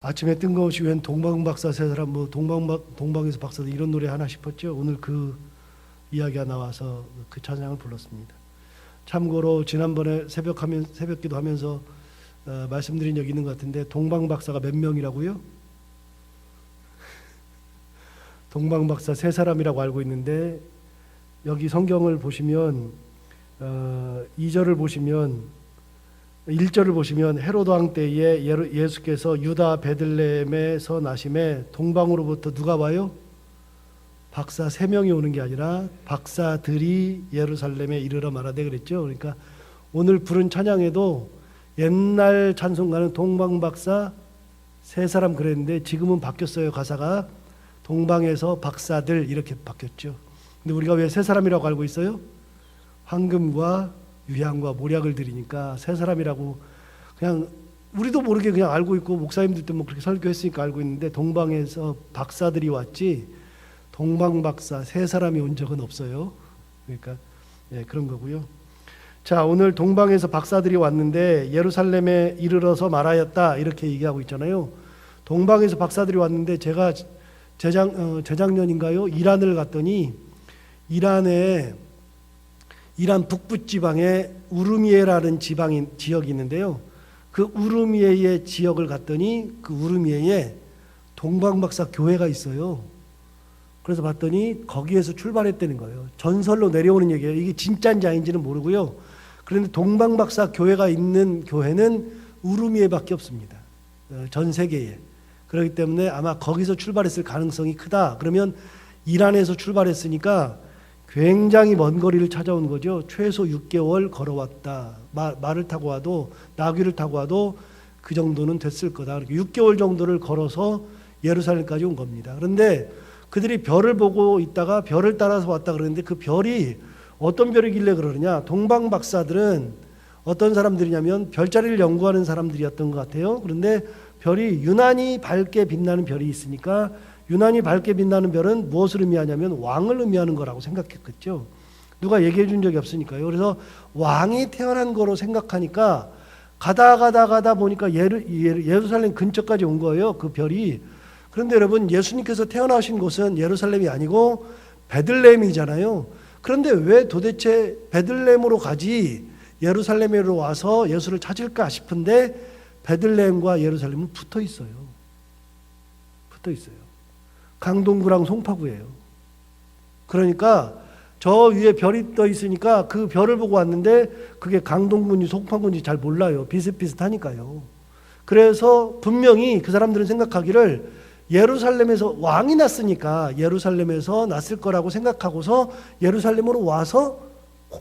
아침에 뜬금없이 웬 동방박사 세 사람 뭐 동방에서 박사들 이런 노래 하나 싶었죠. 오늘 그 이야기가 나와서 그 찬양을 불렀습니다. 참고로 지난번에 새벽기도 하면서 말씀드린 적이 있는 것 같은데 동방박사가 몇 명이라고요? 동방박사 세 사람이라고 알고 있는데 여기 성경을 보시면 2절을 보시면 1절을 보시면 헤로드 왕 때에 예수께서 유다 베들레헴에서 나심에 동방으로부터 누가 와요? 박사 3명이 오는 게 아니라 박사들이 예루살렘에 이르러 말하되 그랬죠. 그러니까 오늘 부른 찬양에도 옛날 찬송가는 동방박사 3사람 그랬는데 지금은 바뀌었어요. 가사가 동방에서 박사들 이렇게 바뀌었죠. 근데 우리가 왜 3사람이라고 알고 있어요? 황금과 유향과 모략을 드리니까 3사람이라고 그냥 우리도 모르게 그냥 알고 있고 목사님들도 뭐 그렇게 설교했으니까 알고 있는데 동방에서 박사들이 왔지 동방박사 3사람이 온 적은 없어요. 그러니까 그런 거고요. 자, 오늘 동방에서 박사들이 왔는데 예루살렘에 이르러서 말하였다 이렇게 얘기하고 있잖아요. 동방에서 박사들이 왔는데 제가 재작년인가요? 이란을 갔더니 이란 북부 지방에 우르미에라는 지역이 있는데요. 그 우르미에의 지역을 갔더니 그 우르미에에 동방박사 교회가 있어요. 그래서 봤더니 거기에서 출발했다는 거예요. 전설로 내려오는 얘기예요. 이게 진짜인지 아닌지는 모르고요. 그런데 동방박사 교회가 있는 교회는 우르미에밖에 없습니다. 전 세계에. 그렇기 때문에 아마 거기서 출발했을 가능성이 크다. 그러면 이란에서 출발했으니까 굉장히 먼 거리를 찾아온 거죠. 최소 6개월 걸어왔다. 말을 타고 와도 나귀를 타고 와도 그 정도는 됐을 거다. 6개월 정도를 걸어서 예루살렘까지 온 겁니다. 그런데 그들이 별을 보고 있다가 별을 따라서 왔다 그러는데 그 별이 어떤 별이길래 그러느냐. 동방 박사들은 어떤 사람들이냐면 별자리를 연구하는 사람들이었던 것 같아요. 그런데 별이 유난히 밝게 빛나는 별이 있으니까 유난히 밝게 빛나는 별은 무엇을 의미하냐면 왕을 의미하는 거라고 생각했겠죠. 누가 얘기해 준 적이 없으니까요. 그래서 왕이 태어난 거로 생각하니까 가다 보니까 예루살렘 근처까지 온 거예요. 그 별이. 그런데 여러분 예수님께서 태어나신 곳은 예루살렘이 아니고 베들레헴이잖아요. 그런데 왜 도대체 베들레헴으로 가지 예루살렘으로 와서 예수를 찾을까 싶은데 베들레헴과 예루살렘은 붙어 있어요. 강동구랑 송파구예요. 그러니까 저 위에 별이 떠 있으니까 그 별을 보고 왔는데 그게 강동구인지 송파구인지 잘 몰라요. 비슷비슷하니까요. 그래서 분명히 그 사람들은 생각하기를 예루살렘에서 왕이 났으니까 예루살렘에서 났을 거라고 생각하고서 예루살렘으로 와서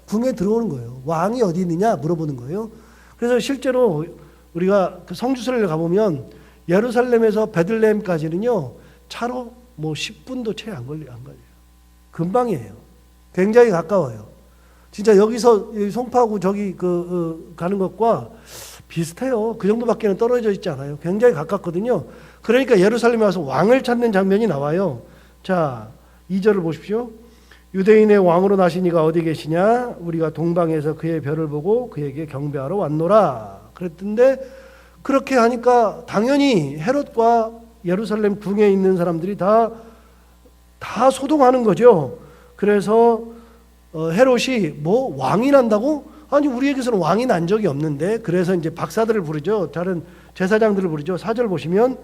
궁에 들어오는 거예요. 왕이 어디 있느냐 물어보는 거예요. 그래서 실제로 우리가 그 성주설에 가보면 예루살렘에서 베들레헴까지는요 차로 뭐 10분도 채 안 걸려요. 금방이에요. 굉장히 가까워요. 진짜 여기서 송파구 저기 가는 것과 비슷해요. 그 정도밖에는 떨어져 있지 않아요. 굉장히 가깝거든요. 그러니까 예루살렘에 와서 왕을 찾는 장면이 나와요. 자, 2절을 보십시오. 유대인의 왕으로 나신 이가 어디 계시냐? 우리가 동방에서 그의 별을 보고 그에게 경배하러 왔노라. 그랬던데 그렇게 하니까 당연히 헤롯과 예루살렘 궁에 있는 사람들이 다 소동하는 거죠. 그래서 헤롯이 뭐 왕이 난다고? 아니 우리에게서는 왕이 난 적이 없는데 그래서 이제 박사들을 부르죠. 다른 제사장들을 부르죠. 4절 보시면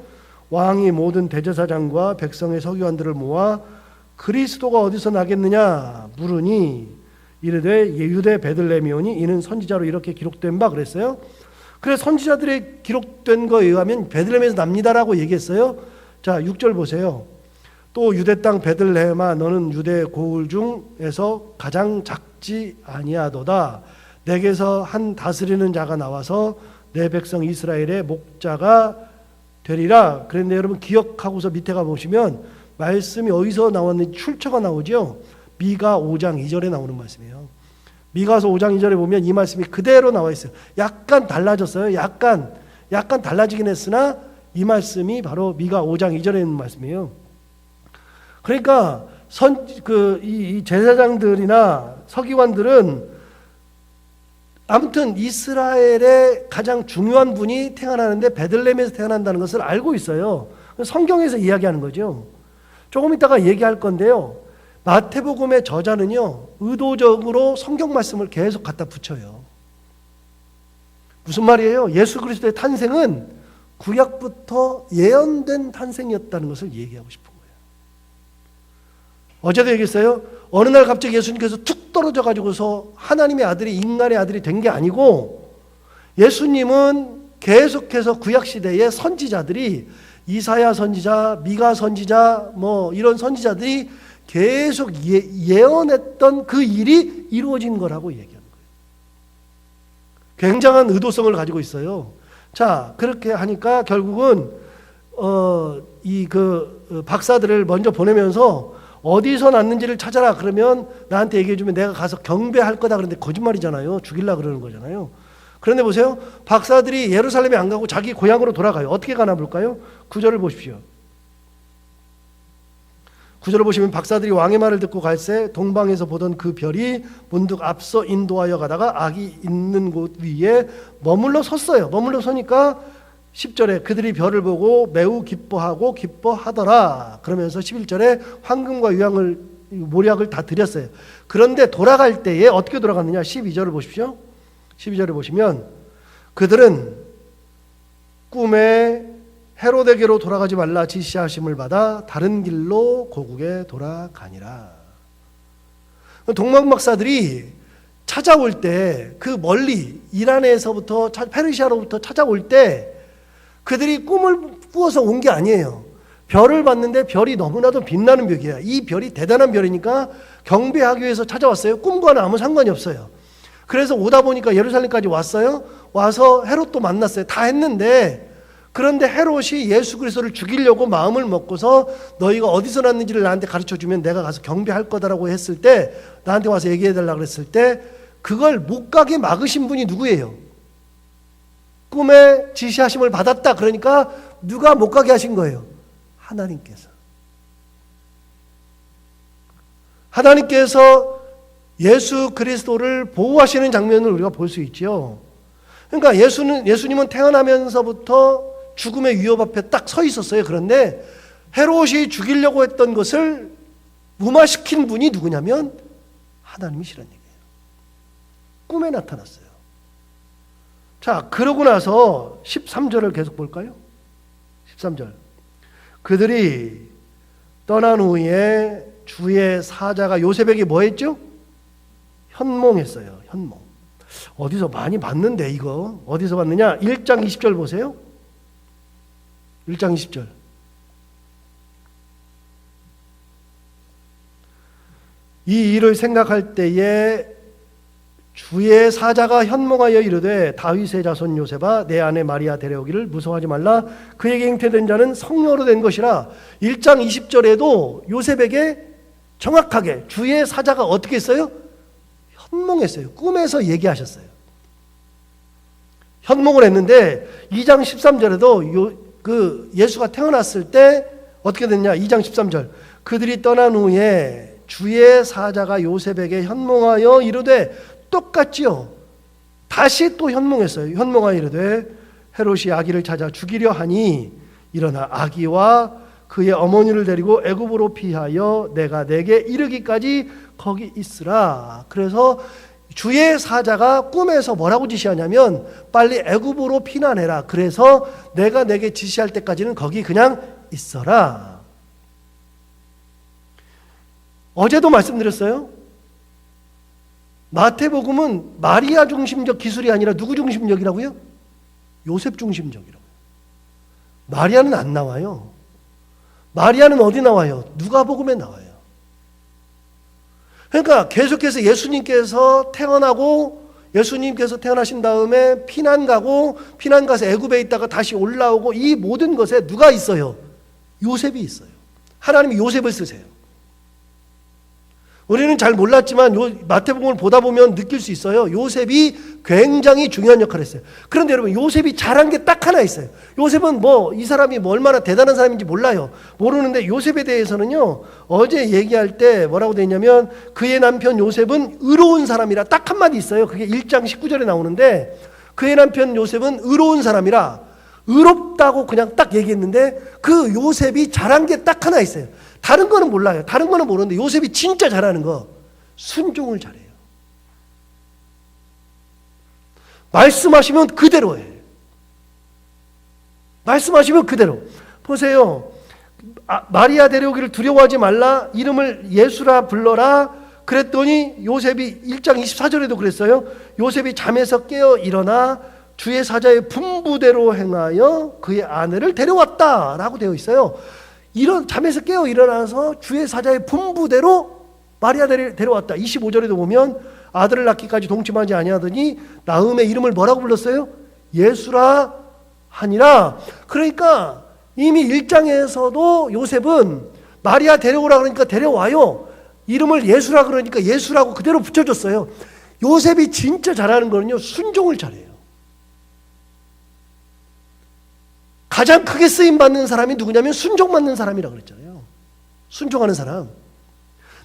왕이 모든 대제사장과 백성의 서기관들을 모아 그리스도가 어디서 나겠느냐 물으니 이르되 유대 베들레헴이오니 이는 선지자로 이렇게 기록된 바 그랬어요. 그래서 선지자들의 기록된 거에 의하면 베들레헴에서 납니다라고 얘기했어요. 자, 6절 보세요. 또 유대 땅 베들레헴아 너는 유대 고을 중에서 가장 작지 아니하도다. 내게서 한 다스리는 자가 나와서 내 백성 이스라엘의 목자가 되리라. 그런데 여러분 기억하고서 밑에 가보시면 말씀이 어디서 나왔는지 출처가 나오죠. 미가 5장 2절에 나오는 말씀이에요. 미가서 5장 2절에 보면 이 말씀이 그대로 나와 있어요. 약간 달라졌어요. 약간 달라지긴 했으나 이 말씀이 바로 미가 5장 2절에 있는 말씀이에요. 그러니까 이 제사장들이나 서기관들은 아무튼 이스라엘의 가장 중요한 분이 태어나는데 베들레헴에서 태어난다는 것을 알고 있어요. 성경에서 이야기하는 거죠. 조금 이따가 얘기할 건데요. 마태복음의 저자는요, 의도적으로 성경 말씀을 계속 갖다 붙여요. 무슨 말이에요? 예수 그리스도의 탄생은 구약부터 예언된 탄생이었다는 것을 얘기하고 싶은 거예요. 어제도 얘기했어요. 어느 날 갑자기 예수님께서 툭 떨어져 가지고서 하나님의 아들이 인간의 아들이 된 게 아니고, 예수님은 계속해서 구약 시대의 선지자들이 이사야 선지자, 미가 선지자, 뭐 이런 선지자들이 계속 예언했던 그 일이 이루어진 거라고 얘기하는 거예요. 굉장한 의도성을 가지고 있어요. 자, 그렇게 하니까 결국은 박사들을 먼저 보내면서 어디서 났는지를 찾아라. 그러면 나한테 얘기해주면 내가 가서 경배할 거다. 그런데 거짓말이잖아요. 죽이려고 그러는 거잖아요. 그런데 보세요. 박사들이 예루살렘에 안 가고 자기 고향으로 돌아가요. 어떻게 가나 볼까요? 9절을 보십시오. 9절을 보시면 박사들이 왕의 말을 듣고 갈새 동방에서 보던 그 별이 문득 앞서 인도하여 가다가 아기 있는 곳 위에 머물러 섰어요. 머물러 서니까 10절에 그들이 별을 보고 매우 기뻐하고 기뻐하더라. 그러면서 11절에 황금과 유향을 모략을 다 드렸어요. 그런데 돌아갈 때에 어떻게 돌아갔느냐? 12절을 보십시오. 12절에 보시면 그들은 꿈에 헤로데게로 돌아가지 말라 지시하심을 받아 다른 길로 고국에 돌아가니라. 동방 박사들이 찾아올 때 그 멀리 이란에서부터 페르시아로부터 찾아올 때 그들이 꿈을 꾸어서 온 게 아니에요. 별을 봤는데 별이 너무나도 빛나는 별이야. 이 별이 대단한 별이니까 경배하기 위해서 찾아왔어요. 꿈과는 아무 상관이 없어요. 그래서 오다 보니까 예루살렘까지 왔어요. 와서 헤롯도 만났어요. 다 했는데, 그런데 헤롯이 예수 그리스도를 죽이려고 마음을 먹고서 너희가 어디서 났는지를 나한테 가르쳐주면 내가 가서 경배할 거다라고 했을 때, 나한테 와서 얘기해달라고 그랬을 때 그걸 못 가게 막으신 분이 누구예요? 꿈에 지시하심을 받았다. 그러니까 누가 못 가게 하신 거예요? 하나님께서. 하나님께서 예수 그리스도를 보호하시는 장면을 우리가 볼 수 있죠. 그러니까 예수님은 태어나면서부터 죽음의 위협 앞에 딱 서 있었어요. 그런데 헤롯이 죽이려고 했던 것을 무마시킨 분이 누구냐면 하나님이시란 얘기예요. 꿈에 나타났어요. 자, 그러고 나서 13절을 계속 볼까요? 13절. 그들이 떠난 후에 주의 사자가 요셉에게 뭐 했죠? 현몽했어요. 현몽. 어디서 많이 봤는데 이거 어디서 봤느냐? 1장 20절 보세요. 1장 20절. 이 일을 생각할 때에 주의 사자가 현몽하여 이르되 다윗의 자손 요셉아 내 아내 마리아 데려오기를 무서워하지 말라. 그에게 잉태된 자는 성녀로 된 것이라. 1장 20절에도 요셉에게 정확하게 주의 사자가 어떻게 했어요? 현몽했어요. 꿈에서 얘기하셨어요. 현몽을 했는데 2장 13절에도 예수가 태어났을 때 어떻게 됐냐? 2장 13절. 그들이 떠난 후에 주의 사자가 요셉에게 현몽하여 이르되, 똑같지요. 다시 또 현몽했어요. 현몽하여 이르되 헤롯이 아기를 찾아 죽이려 하니 일어나 아기와 그의 어머니를 데리고 애굽으로 피하여 내가 내게 이르기까지 거기 있으라. 그래서 주의 사자가 꿈에서 뭐라고 지시하냐면 빨리 애굽으로 피난해라. 그래서 내가 내게 지시할 때까지는 거기 그냥 있어라. 어제도 말씀드렸어요. 마태복음은 마리아 중심적 기술이 아니라 누구 중심적이라고요? 요셉 중심적이라고요. 마리아는 안 나와요. 마리아는 어디 나와요? 누가복음에 나와요. 그러니까 계속해서 예수님께서 태어나신 다음에 피난 가서 애굽에 있다가 다시 올라오고, 이 모든 것에 누가 있어요? 요셉이 있어요. 하나님이 요셉을 쓰세요. 우리는 잘 몰랐지만 마태복음을 보다 보면 느낄 수 있어요. 요셉이 굉장히 중요한 역할을 했어요. 그런데 여러분, 요셉이 잘한 게 딱 하나 있어요. 요셉은 이 사람이 얼마나 대단한 사람인지 몰라요. 모르는데 요셉에 대해서는요, 어제 얘기할 때 뭐라고 돼 있냐면, 그의 남편 요셉은 의로운 사람이라 딱 한마디 있어요. 그게 1장 19절에 나오는데, 그의 남편 요셉은 의로운 사람이라, 의롭다고 그냥 딱 얘기했는데, 그 요셉이 잘한 게 딱 하나 있어요. 다른 거는 몰라요. 다른 거는 모르는데 요셉이 진짜 잘하는 거, 순종을 잘해요. 말씀하시면 그대로 해. 말씀하시면 그대로. 보세요. 마리아 데려오기를 두려워하지 말라. 이름을 예수라 불러라. 그랬더니 요셉이 1장 24절에도 그랬어요. 요셉이 잠에서 깨어 일어나 주의 사자의 분부대로 행하여 그의 아내를 데려왔다 라고 되어 있어요. 잠에서 깨어 일어나서 주의 사자의 분부대로 마리아를 데려왔다. 25절에도 보면 아들을 낳기까지 동침하지 아니하더니 나음의 이름을 뭐라고 불렀어요? 예수라 하니라. 그러니까 이미 1장에서도 요셉은 마리아 데려오라 그러니까 데려와요. 이름을 예수라 그러니까 예수라고 그대로 붙여줬어요. 요셉이 진짜 잘하는 거는요, 순종을 잘해요. 가장 크게 쓰임받는 사람이 누구냐면 순종받는 사람이라고 그랬잖아요. 순종하는 사람.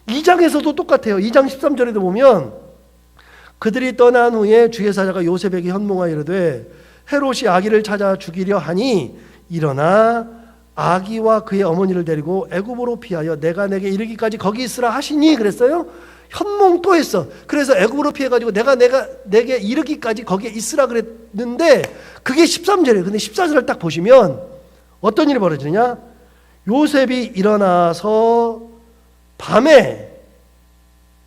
2장에서도 똑같아요. 2장 13절에도 보면 그들이 떠난 후에 주의 사자가 요셉에게 현몽하여 이르되 헤롯이 아기를 찾아 죽이려 하니 일어나 아기와 그의 어머니를 데리고 애굽으로 피하여 내가 내게 이르기까지 거기 있으라 하시니 그랬어요. 현몽 또 했어. 그래서 애굽으로 피해가지고 내게 이르기까지 거기에 있으라 그랬는데 그게 13절이에요. 근데 14절을 딱 보시면 어떤 일이 벌어지느냐? 요셉이 일어나서 밤에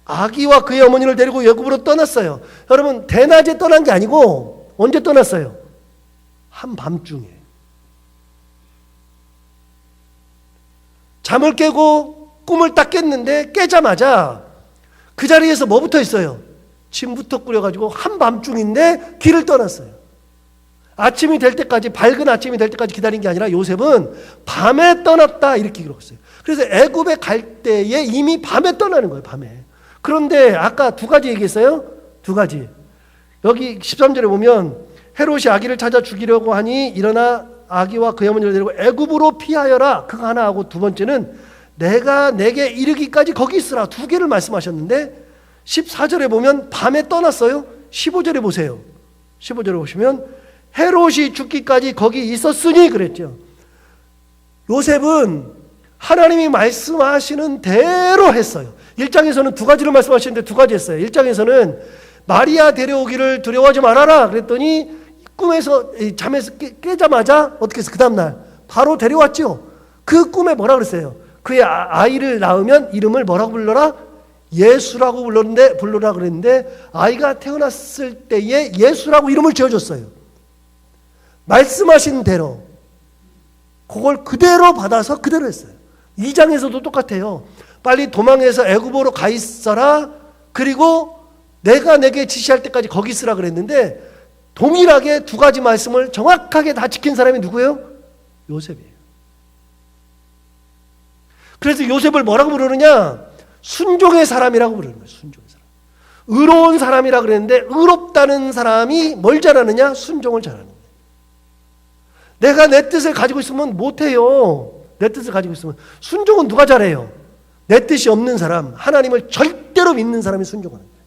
아기와 그의 어머니를 데리고 애굽으로 떠났어요. 여러분, 대낮에 떠난 게 아니고 언제 떠났어요? 한밤중에. 잠을 깨고 꿈을 딱 깼는데 깨자마자 그 자리에서 뭐부터 있어요? 침부터 끓여가지고 한밤중인데 길을 떠났어요. 아침이 될 때까지, 밝은 아침이 될 때까지 기다린 게 아니라 요셉은 밤에 떠났다 이렇게 기록했어요. 그래서 애굽에 갈 때에 이미 밤에 떠나는 거예요. 밤에. 그런데 아까 두 가지 얘기했어요. 두 가지. 여기 13절에 보면 헤롯이 아기를 찾아 죽이려고 하니 일어나 아기와 그의 어머니를 데리고 애굽으로 피하여라. 그거 하나 하고 두 번째는 내가 내게 이르기까지 거기 있으라. 두 개를 말씀하셨는데 14절에 보면 밤에 떠났어요. 15절에 보세요. 15절에 보시면 헤롯이 죽기까지 거기 있었으니 그랬죠. 요셉은 하나님이 말씀하시는 대로 했어요. 1장에서는 두 가지를 말씀하시는데 두 가지 했어요. 1장에서는 마리아 데려오기를 두려워하지 말아라 그랬더니 꿈에서 잠에서 깨자마자 어떻게 했어요? 그 다음날 바로 데려왔죠. 그 꿈에 뭐라 그랬어요? 그의 아이를 낳으면 이름을 뭐라고 불러라? 예수라고 불러라 그랬는데 아이가 태어났을 때에 예수라고 이름을 지어줬어요. 말씀하신 대로 그걸 그대로 받아서 그대로 했어요. 2장에서도 똑같아요. 빨리 도망해서 애굽으로 가 있어라. 그리고 내가 내게 지시할 때까지 거기 있으라 그랬는데 동일하게 두 가지 말씀을 정확하게 다 지킨 사람이 누구예요? 요셉이에요. 그래서 요셉을 뭐라고 부르느냐? 순종의 사람이라고 부르는 거예요. 순종의 사람. 의로운 사람이라고 그랬는데 의롭다는 사람이 뭘 잘하느냐? 순종을 잘하는 거예요. 내가 내 뜻을 가지고 있으면 못해요. 내 뜻을 가지고 있으면. 순종은 누가 잘해요? 내 뜻이 없는 사람, 하나님을 절대로 믿는 사람이 순종하는 거예요.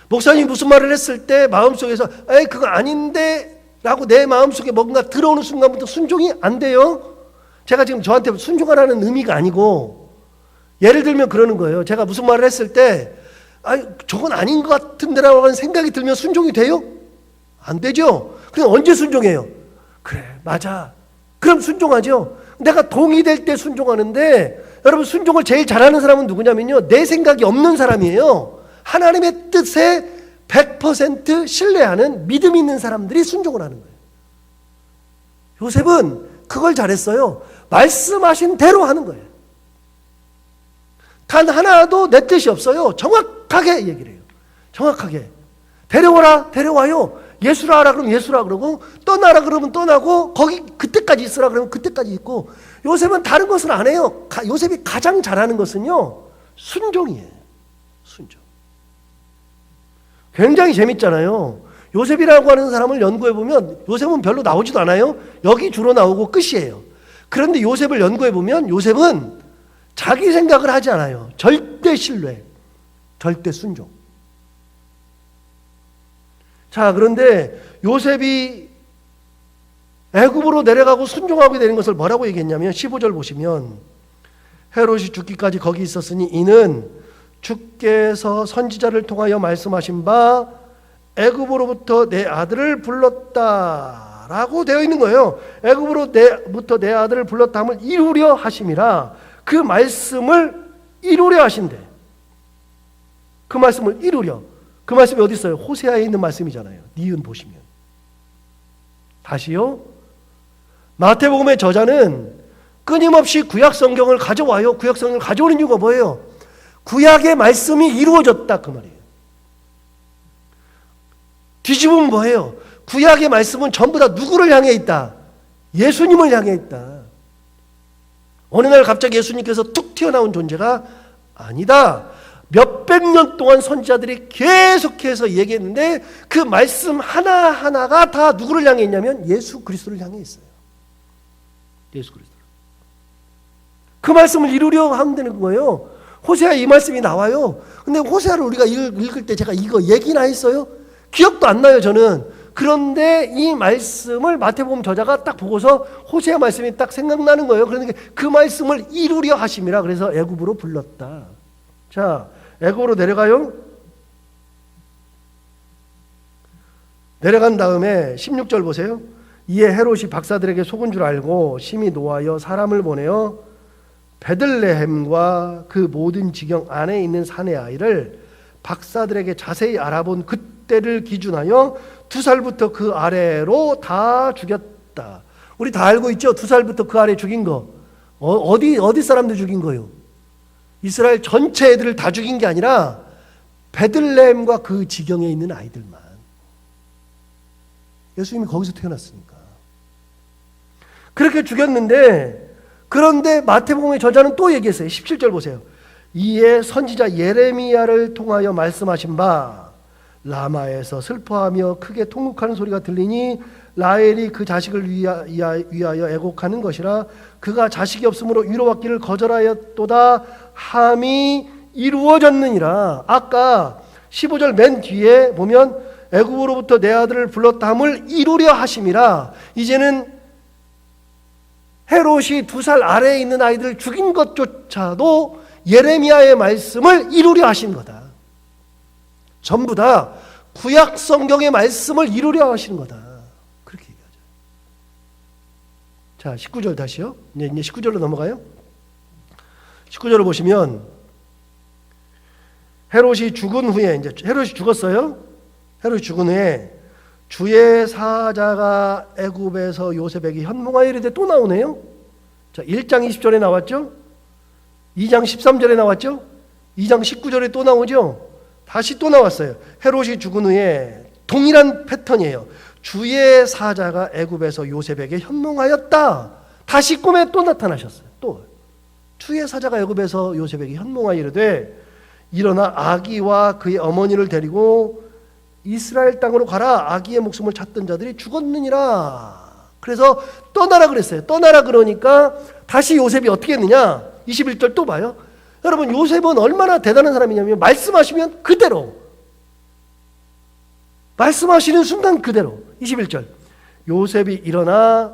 목사님이 무슨 말을 했을 때 마음속에서 에이 그거 아닌데 라고 내 마음속에 뭔가 들어오는 순간부터 순종이 안 돼요. 제가 지금 저한테 순종하라는 의미가 아니고 예를 들면 그러는 거예요. 제가 무슨 말을 했을 때 저건 아닌 것 같은데라고 하는 생각이 들면 순종이 돼요? 안 되죠. 그럼 언제 순종해요? 그래 맞아. 그럼 순종하죠. 내가 동의될 때 순종하는데 여러분 순종을 제일 잘하는 사람은 누구냐면요. 내 생각이 없는 사람이에요. 하나님의 뜻에 100% 신뢰하는 믿음 있는 사람들이 순종을 하는 거예요. 요셉은 그걸 잘했어요. 말씀하신 대로 하는 거예요. 단 하나도 내 뜻이 없어요. 정확하게 얘기를 해요. 정확하게. 데려오라, 데려와요. 예수라 하라 그러면 예수라 그러고 떠나라 그러면 떠나고 거기 그때까지 있으라 그러면 그때까지 있고 요셉은 다른 것을 안 해요. 요셉이 가장 잘하는 것은요. 순종이에요. 순종. 굉장히 재밌잖아요. 요셉이라고 하는 사람을 연구해보면 요셉은 별로 나오지도 않아요. 여기 주로 나오고 끝이에요. 그런데 요셉을 연구해보면 요셉은 자기 생각을 하지 않아요. 절대 신뢰, 절대 순종. 자, 그런데 요셉이 애굽으로 내려가고 순종하게 되는 것을 뭐라고 얘기했냐면 15절 보시면 헤롯이 죽기까지 거기 있었으니 이는 주께서 선지자를 통하여 말씀하신 바 애굽으로부터 내 아들을 불렀다라고 되어 있는 거예요. 애굽으로부터 내 아들을 불렀다함을 이루려 하심이라. 그 말씀을 이루려 하신대. 그 말씀을 이루려. 그 말씀이 어디 있어요? 호세아에 있는 말씀이잖아요. 니은 보시면. 다시요. 마태복음의 저자는 끊임없이 구약 성경을 가져와요. 구약 성경을 가져오는 이유가 뭐예요? 구약의 말씀이 이루어졌다 그 말이에요. 뒤집으면 뭐예요? 구약의 말씀은 전부 다 누구를 향해 있다? 예수님을 향해 있다. 어느 날 갑자기 예수님께서 툭 튀어나온 존재가 아니다. 몇백 년 동안 선지자들이 계속해서 얘기했는데 그 말씀 하나하나가 다 누구를 향해 있냐면 예수 그리스도를 향해 있어요. 예수 그리스도. 그 말씀을 이루려 하면 되는 거예요. 호세아 이 말씀이 나와요. 근데 호세아를 우리가 읽을 때 제가 이거 얘기나 했어요? 기억도 안 나요, 저는. 그런데 이 말씀을 마태복음 저자가 딱 보고서 호세아 말씀이 딱 생각나는 거예요. 그러니까 그 말씀을 이루려 하심이라. 그래서 애굽으로 불렀다. 자, 애굽으로 내려가요. 내려간 다음에 16절 보세요. 이에 헤롯이 박사들에게 속은 줄 알고 심히 노하여 사람을 보내어 베들레헴과 그 모든 지경 안에 있는 사내 아이를 박사들에게 자세히 알아본 그때를 기준하여 2살부터 그 아래로 다 죽였다. 우리 다 알고 있죠? 2살부터 그 아래 죽인 거. 어디 사람들 죽인 거예요? 이스라엘 전체 애들을 다 죽인 게 아니라 베들레헴과 그 지경에 있는 아이들만. 예수님이 거기서 태어났으니까. 그렇게 죽였는데, 그런데 마태복음의 저자는 또 얘기했어요. 17절 보세요. 이에 선지자 예레미야를 통하여 말씀하신 바 라마에서 슬퍼하며 크게 통곡하는 소리가 들리니 라헬이 그 자식을 위하여 애곡하는 것이라. 그가 자식이 없으므로 위로받기를 거절하였도다 함이 이루어졌느니라. 아까 15절 맨 뒤에 보면 애굽으로부터 내 아들을 불렀다 함을 이루려 하심이라. 이제는 헤롯이 2살 아래에 있는 아이들을 죽인 것조차도 예레미야의 말씀을 이루려 하신 거다. 전부 다 구약 성경의 말씀을 이루려 하시는 거다. 그렇게 얘기하죠. 자, 19절 다시요. 이제 19절로 넘어가요. 19절을 보시면 헤롯이 죽은 후에, 이제 헤롯이 죽었어요. 헤롯이 죽은 후에 주의 사자가 애굽에서 요셉에게 현몽하여 이르되 또 나오네요. 자, 1장 20절에 나왔죠. 2장 13절에 나왔죠. 2장 19절에 또 나오죠. 다시 또 나왔어요. 헤롯이 죽은 후에 동일한 패턴이에요. 주의 사자가 애굽에서 요셉에게 현몽하였다. 다시 꿈에 또 나타나셨어요. 또 주의 사자가 애굽에서 요셉에게 현몽하여 이르되 일어나 아기와 그의 어머니를 데리고 이스라엘 땅으로 가라. 아기의 목숨을 찾던 자들이 죽었느니라. 그래서 떠나라 그랬어요. 떠나라 그러니까 다시 요셉이 어떻게 했느냐. 21절 또 봐요. 여러분, 요셉은 얼마나 대단한 사람이냐면 말씀하시면 그대로, 말씀하시는 순간 그대로. 21절 요셉이 일어나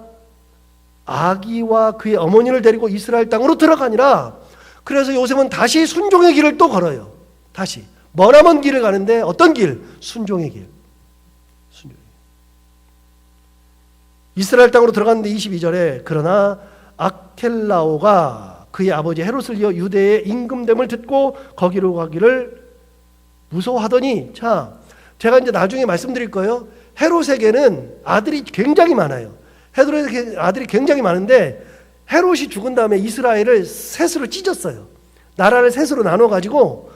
아기와 그의 어머니를 데리고 이스라엘 땅으로 들어가니라. 그래서 요셉은 다시 순종의 길을 또 걸어요. 다시 머나먼 길을 가는데 어떤 길? 순종의 길. 순종의 길. 이스라엘 땅으로 들어갔는데 22절에 그러나 아켈라오가 그의 아버지 헤롯을 이어 유대의 임금됨을 듣고 거기로 가기를 무서워하더니, 자, 제가 이제 나중에 말씀드릴 거예요. 헤롯에게는 아들이 굉장히 많아요. 헤롯에게 아들이 굉장히 많은데 헤롯이 죽은 다음에 이스라엘을 셋으로 찢었어요. 나라를 셋으로 나눠가지고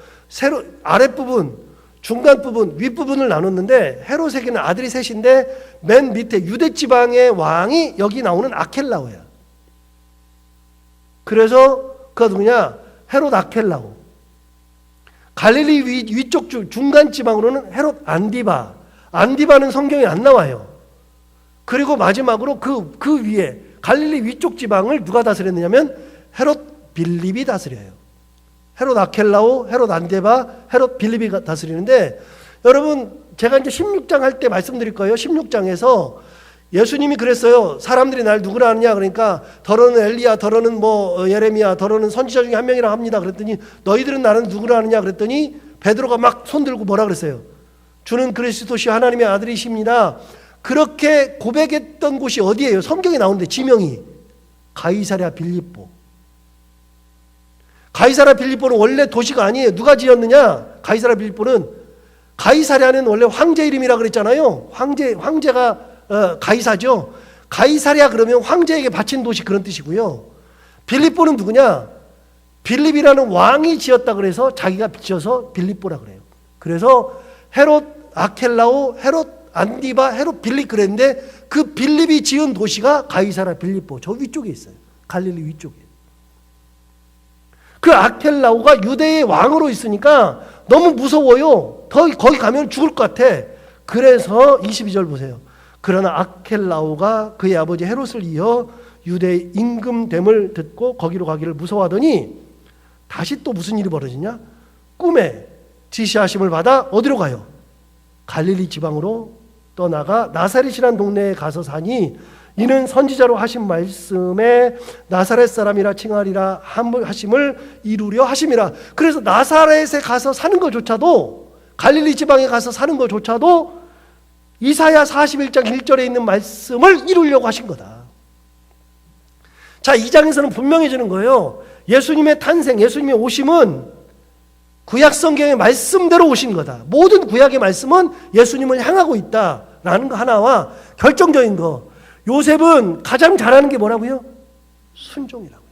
아랫부분, 중간부분, 윗부분을 나눴는데 헤롯에게는 아들이 셋인데 맨 밑에 유대 지방의 왕이 여기 나오는 아켈라오야. 그래서 그가 누구냐? 헤롯 아켈라오. 갈릴리 위쪽 중간 지방으로는 헤롯 안디바. 안디바는 성경에 안 나와요. 그리고 마지막으로 그 위에 갈릴리 위쪽 지방을 누가 다스렸느냐면 헤롯 빌립이 다스려요. 헤롯 아켈라오, 헤롯 안디바, 헤롯 빌립이 다스리는데, 여러분 제가 이제 16장 할 때 말씀드릴 거예요. 16장에서 예수님이 그랬어요. 사람들이 날 누구라 하느냐 그러니까 더러는 엘리야, 더러는 뭐 예레미야, 더러는 선지자 중에 한 명이라 합니다. 그랬더니 너희들은 나는 누구라 하느냐 그랬더니 베드로가 막 손들고 뭐라 그랬어요? 주는 그리스도시 하나님의 아들이십니다. 그렇게 고백했던 곳이 어디예요? 성경에 나오는데 지명이 가이사랴 빌립보. 가이사랴 빌립보는 원래 도시가 아니에요. 누가 지었느냐? 가이사랴 빌립보는, 가이사랴는 원래 황제 이름이라 그랬잖아요. 황제가 가이사죠. 가이사랴 그러면 황제에게 바친 도시 그런 뜻이고요. 빌립보는 누구냐? 빌립이라는 왕이 지었다 그래서 자기가 지어서 빌립보라 그래요. 그래서 헤롯 아켈라오, 헤롯 안디바, 헤롯 빌립 그랬는데 그 빌립이 지은 도시가 가이사랴 빌립보, 저 위쪽에 있어요. 갈릴리 위쪽에. 그 아켈라오가 유대의 왕으로 있으니까 너무 무서워요. 거기 가면 죽을 것 같아. 그래서 22절 보세요. 그러나 아켈라오가 그의 아버지 헤롯을 이어 유대의 임금됨을 듣고 거기로 가기를 무서워하더니 다시 또 무슨 일이 벌어지냐? 꿈에 지시하심을 받아 어디로 가요? 갈릴리 지방으로 떠나가 나사렛이라는 동네에 가서 사니 이는 선지자로 하신 말씀에 나사렛 사람이라 칭하리라 하심을 이루려 하심이라. 그래서 나사렛에 가서 사는 것조차도, 갈릴리 지방에 가서 사는 것조차도 이사야 41장 1절에 있는 말씀을 이루려고 하신 거다. 자, 이 장에서는 분명해지는 거예요. 예수님의 탄생, 예수님의 오심은 구약 성경의 말씀대로 오신 거다. 모든 구약의 말씀은 예수님을 향하고 있다라는 거 하나와 결정적인 거, 요셉은 가장 잘하는 게 뭐라고요? 순종이라고요.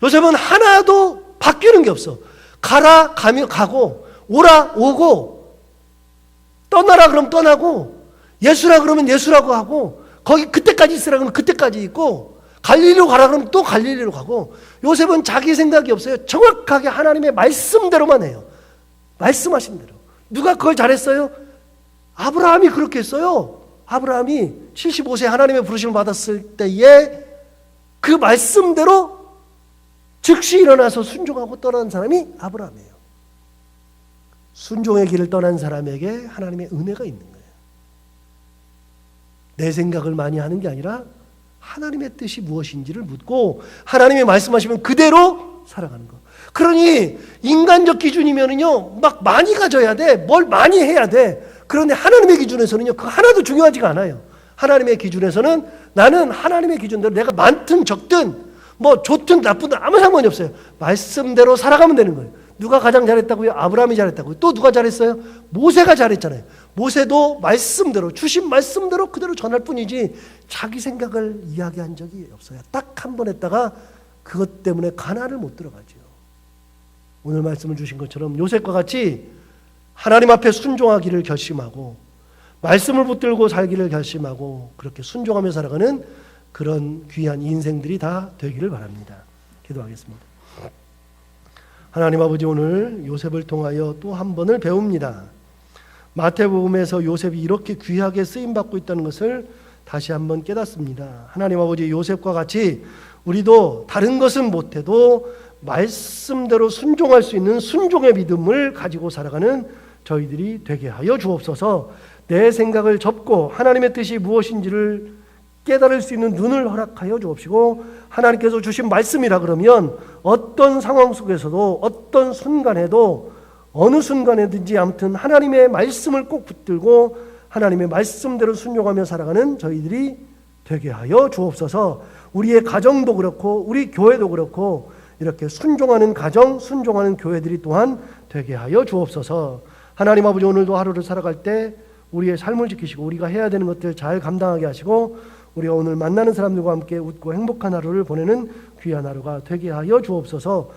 요셉은 하나도 바뀌는 게 없어. 가라 가면 가고, 오라 오고, 떠나라 그러면 떠나고, 예수라 그러면 예수라고 하고, 거기 그때까지 있으라 그러면 그때까지 있고, 갈릴리로 가라 그러면 또 갈릴리로 가고. 요셉은 자기 생각이 없어요. 정확하게 하나님의 말씀대로만 해요. 말씀하신 대로. 누가 그걸 잘했어요? 아브라함이 그렇게 했어요. 아브라함이 75세 하나님의 부르심을 받았을 때에 그 말씀대로 즉시 일어나서 순종하고 떠난 사람이 아브라함이에요. 순종의 길을 떠난 사람에게 하나님의 은혜가 있는 거예요. 내 생각을 많이 하는 게 아니라 하나님의 뜻이 무엇인지를 묻고 하나님의 말씀하시면 그대로 살아가는 거. 그러니 인간적 기준이면은요, 막 많이 가져야 돼. 뭘 많이 해야 돼. 그런데 하나님의 기준에서는요, 그거 하나도 중요하지가 않아요. 하나님의 기준에서는 나는 하나님의 기준대로 내가 많든 적든 뭐 좋든 나쁘든 아무 상관이 없어요. 말씀대로 살아가면 되는 거예요. 누가 가장 잘했다고요? 아브라함이 잘했다고요. 또 누가 잘했어요? 모세가 잘했잖아요. 모세도 말씀대로, 주신 말씀대로 그대로 전할 뿐이지 자기 생각을 이야기한 적이 없어요. 딱 한 번 했다가 그것 때문에 가나안을 못 들어가죠. 오늘 말씀을 주신 것처럼 요셉과 같이 하나님 앞에 순종하기를 결심하고 말씀을 붙들고 살기를 결심하고 그렇게 순종하며 살아가는 그런 귀한 인생들이 다 되기를 바랍니다. 기도하겠습니다. 하나님 아버지, 오늘 요셉을 통하여 또 한 번을 배웁니다. 마태복음에서 요셉이 이렇게 귀하게 쓰임받고 있다는 것을 다시 한번 깨닫습니다. 하나님 아버지, 요셉과 같이 우리도 다른 것은 못해도 말씀대로 순종할 수 있는 순종의 믿음을 가지고 살아가는 저희들이 되게 하여 주옵소서. 내 생각을 접고 하나님의 뜻이 무엇인지를 깨달을 수 있는 눈을 허락하여 주옵시고, 하나님께서 주신 말씀이라 그러면 어떤 상황 속에서도 어떤 순간에도 어느 순간에든지 아무튼 하나님의 말씀을 꼭 붙들고 하나님의 말씀대로 순종하며 살아가는 저희들이 되게 하여 주옵소서. 우리의 가정도 그렇고 우리 교회도 그렇고 이렇게 순종하는 가정, 순종하는 교회들이 또한 되게 하여 주옵소서. 하나님 아버지, 오늘도 하루를 살아갈 때 우리의 삶을 지키시고 우리가 해야 되는 것들 잘 감당하게 하시고 우리가 오늘 만나는 사람들과 함께 웃고 행복한 하루를 보내는 귀한 하루가 되게 하여 주옵소서.